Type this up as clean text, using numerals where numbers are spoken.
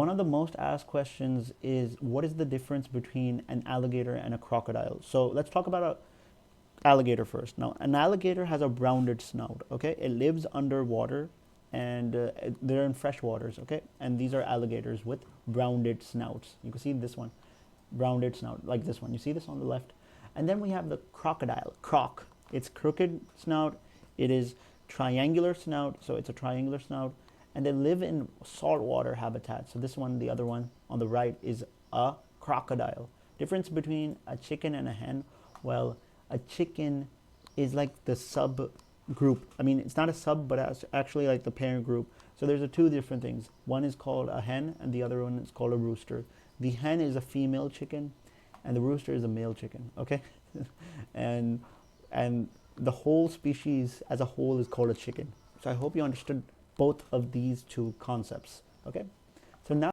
One of the most asked questions is what is the difference between an alligator and a crocodile? So let's talk about a alligator first. Now, an alligator has a rounded snout, okay? It lives underwater and they're in fresh waters, okay? And these are alligators with rounded snouts. You can see this one, rounded snout, like this one. You see this on the left? And then we have the crocodile, croc. It's crooked snout. It is triangular snout, so it's a triangular snout. And they live in saltwater habitats. So this one, the other one on the right, is a crocodile. Difference between a chicken and a hen? Well, a chicken is like the sub group. I mean, it's not a sub, but it's actually like the parent group. So there's two different things. One is called a hen, and the other one is called a rooster. The hen is a female chicken, and the rooster is a male chicken. Okay, and the whole species as a whole is called a chicken. So I hope you understood both of these two concepts. Okay, so now